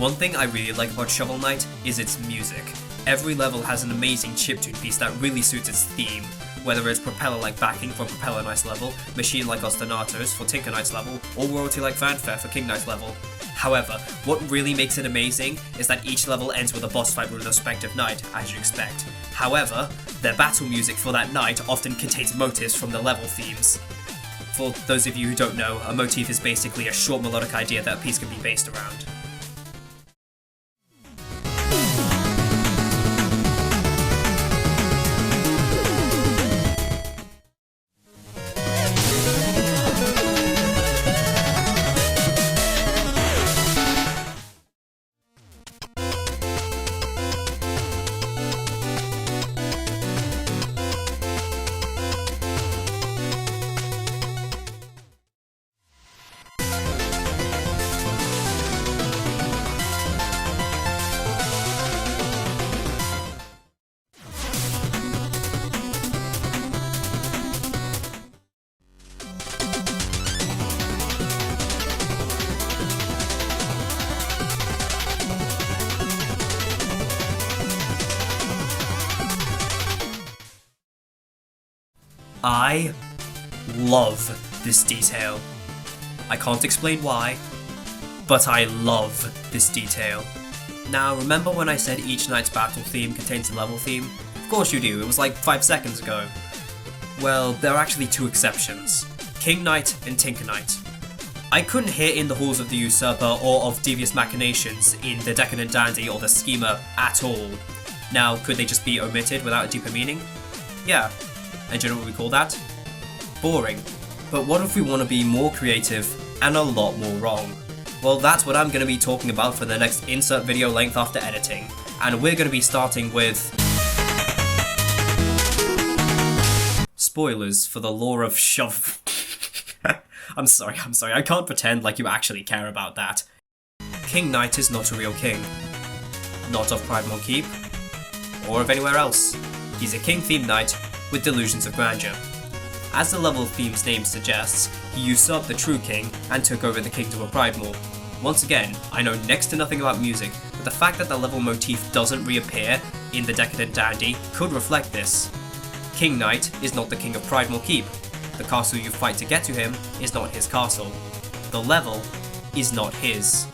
One thing I really like about Shovel Knight is its music. Every level has an amazing chiptune piece that really suits its theme, whether it's propeller-like backing for Propeller Knight's level, machine-like ostinatos for Tinker Knight's level, or royalty-like fanfare for King Knight's level. However, what really makes it amazing is that each level ends with a boss fight with a respective knight, as you'd expect. However, their battle music for that knight often contains motifs from the level themes. For those of you who don't know, a motif is basically a short melodic idea that a piece can be based around. I love this detail. I can't explain why, but I love this detail. Now, remember when I said each knight's battle theme contains a level theme? Of course you do, it was like 5 seconds ago. Well, there are actually 2 exceptions. King Knight and Tinker Knight. I couldn't hear In the Halls of the Usurper or of Devious Machinations in the Decadent Dandy or the Schemer at all. Now, could they just be omitted without a deeper meaning? Yeah. And do you know what we call that? Boring. But what if we want to be more creative and a lot more wrong? Well, that's what I'm going to be talking about for the next insert video length after editing. And we're going to be starting with spoilers for the lore of I'm sorry, I can't pretend like you actually care about that. King Knight is not a real king. Not of Primal Keep, or of anywhere else. He's a king-themed knight with delusions of grandeur. As the level theme's name suggests, he usurped the true king and took over the kingdom of Pridemoor. Once again, I know next to nothing about music, but the fact that the level motif doesn't reappear in the Decadent Dandy could reflect this. King Knight is not the king of Pridemoor Keep. The castle you fight to get to him is not his castle. The level is not his.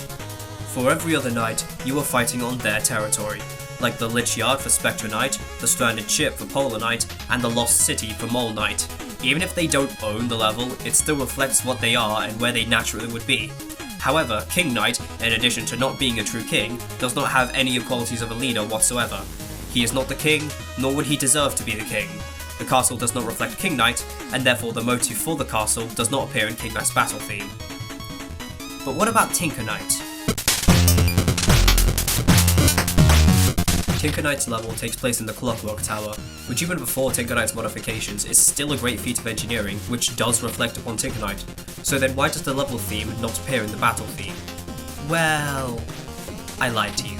For every other knight, you are fighting on their territory, like the Lich Yard for Spectre Knight, the Stranded Ship for Polar Knight, and the Lost City for Mole Knight. Even if they don't own the level, it still reflects what they are and where they naturally would be. However, King Knight, in addition to not being a true king, does not have any of the qualities of a leader whatsoever. He is not the king, nor would he deserve to be the king. The castle does not reflect King Knight, and therefore the motif for the castle does not appear in King Knight's battle theme. But what about Tinker Knight? Tinker Knight's level takes place in the Clockwork Tower, which even before Tinker Knight's modifications is still a great feat of engineering, which does reflect upon Tinker Knight. So then why does the level theme not appear in the battle theme? Well, I lied to you.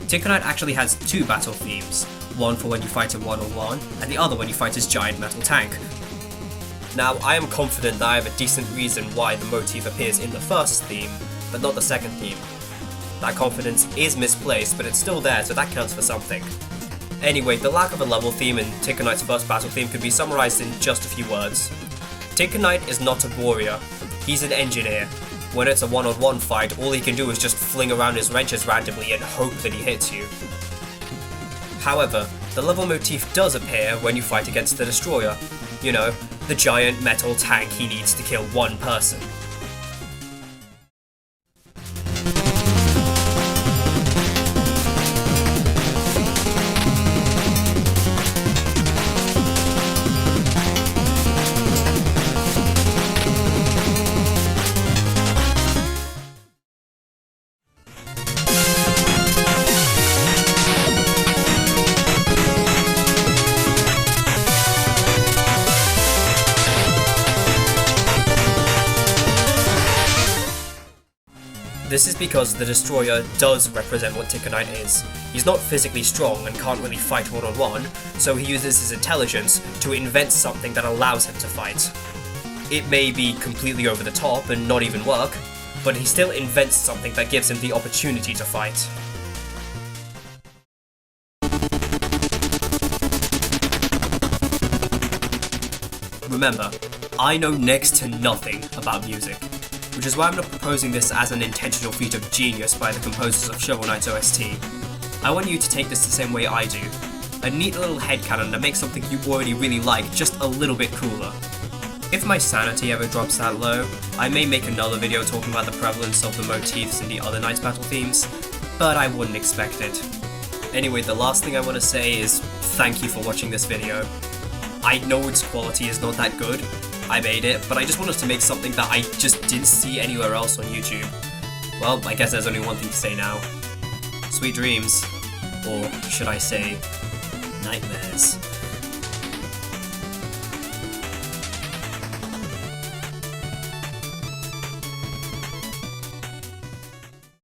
Tinker Knight actually has 2 battle themes, one for when you fight in one-on-one, and the other when you fight his giant metal tank. Now, I am confident that I have a decent reason why the motif appears in the first theme, but not the second theme. That confidence is misplaced, but it's still there, so that counts for something. Anyway, the lack of a level theme in Tinker Knight's first battle theme can be summarized in just a few words. Tinker Knight is not a warrior, he's an engineer. When it's a one-on-one fight, all he can do is just fling around his wrenches randomly and hope that he hits you. However, the level motif does appear when you fight against the Destroyer. You know, the giant metal tank he needs to kill one person. This is because the Destroyer does represent what Tinker Knight is. He's not physically strong and can't really fight one-on-one, so he uses his intelligence to invent something that allows him to fight. It may be completely over the top and not even work, but he still invents something that gives him the opportunity to fight. Remember, I know next to nothing about music, which is why I'm not proposing this as an intentional feat of genius by the composers of Shovel Knight's OST. I want you to take this the same way I do. A neat little headcanon that makes something you already really like just a little bit cooler. If my sanity ever drops that low, I may make another video talking about the prevalence of the motifs in the other Knights battle themes, but I wouldn't expect it. Anyway, the last thing I want to say is thank you for watching this video. I know its quality is not that good, I made it, but I just wanted to make something that I just didn't see anywhere else on YouTube. Well, I guess there's only one thing to say now. Sweet dreams. Or should I say, nightmares.